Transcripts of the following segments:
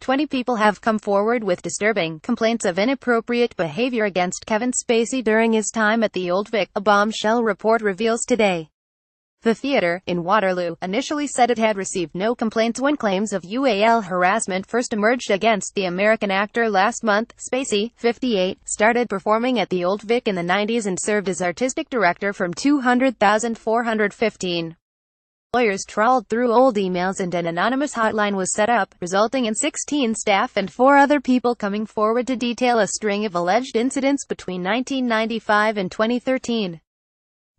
20 people have come forward with disturbing complaints of inappropriate behavior against Kevin Spacey during his time at the Old Vic, a bombshell report reveals today. The theater, in Waterloo, initially said it had received no complaints when claims of UAL harassment first emerged against the American actor last month. Spacey, 58, started performing at the Old Vic in the 90s and served as artistic director from 2000-415. Lawyers trawled through old emails and an anonymous hotline was set up, resulting in 16 staff and 4 other people coming forward to detail a string of alleged incidents between 1995 and 2013.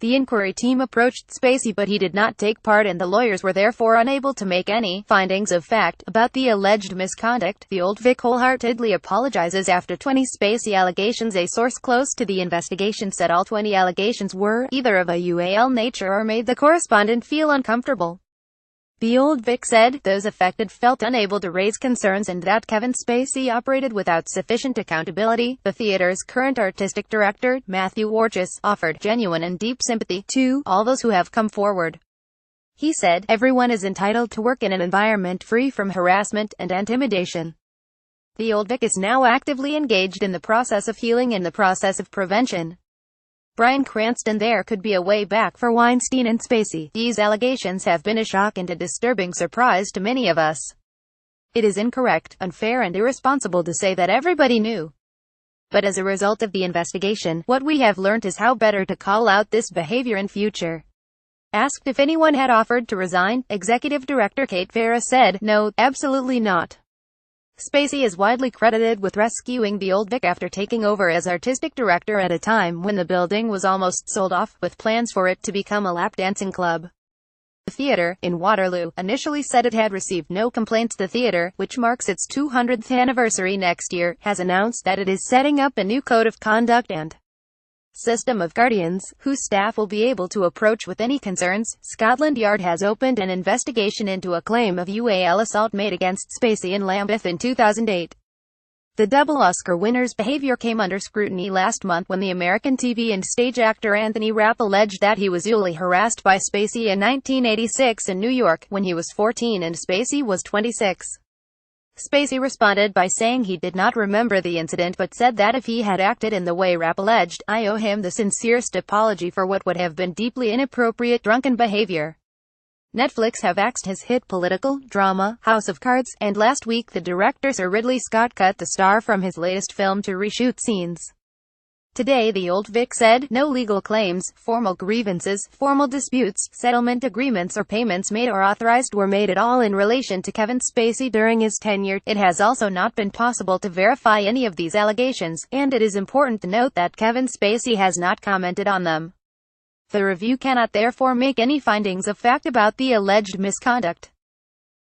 The inquiry team approached Spacey but he did not take part and the lawyers were therefore unable to make any findings of fact about the alleged misconduct. The Old Vic wholeheartedly apologizes after 20 Spacey allegations. A source close to the investigation said all 20 allegations were either of a UAL nature or made the correspondent feel uncomfortable. The Old Vic said those affected felt unable to raise concerns and that Kevin Spacey operated without sufficient accountability. The theater's current artistic director, Matthew Warchus, offered genuine and deep sympathy to all those who have come forward. He said, "Everyone is entitled to work in an environment free from harassment and intimidation. The Old Vic is now actively engaged in the process of healing and the process of prevention." Bryan Cranston: "There could be a way back for Weinstein and Spacey. These allegations have been a shock and a disturbing surprise to many of us. It is incorrect, unfair and irresponsible to say that everybody knew. But as a result of the investigation, what we have learned is how better to call out this behavior in future." Asked if anyone had offered to resign, executive director Kate Farah said, "No, absolutely not." Spacey is widely credited with rescuing the Old Vic after taking over as artistic director at a time when the building was almost sold off, with plans for it to become a lap dancing club. The theater, in Waterloo, initially said it had received no complaints. The theater, which marks its 200th anniversary next year, has announced that it is setting up a new code of conduct and system of guardians, whose staff will be able to approach with any concerns. Scotland Yard has opened an investigation into a claim of UAL assault made against Spacey in Lambeth in 2008. The double Oscar winner's behavior came under scrutiny last month when the American TV and stage actor Anthony Rapp alleged that he was usually harassed by Spacey in 1986 in New York, when he was 14 and Spacey was 26. Spacey responded by saying he did not remember the incident but said that if he had acted in the way Rapp alleged, "I owe him the sincerest apology for what would have been deeply inappropriate drunken behavior." Netflix have axed his hit political drama, House of Cards, and last week the director Sir Ridley Scott cut the star from his latest film to reshoot scenes. Today the Old Vic said, "No legal claims, formal grievances, formal disputes, settlement agreements or payments made or authorized were made at all in relation to Kevin Spacey during his tenure. It has also not been possible to verify any of these allegations, and it is important to note that Kevin Spacey has not commented on them. The review cannot therefore make any findings of fact about the alleged misconduct."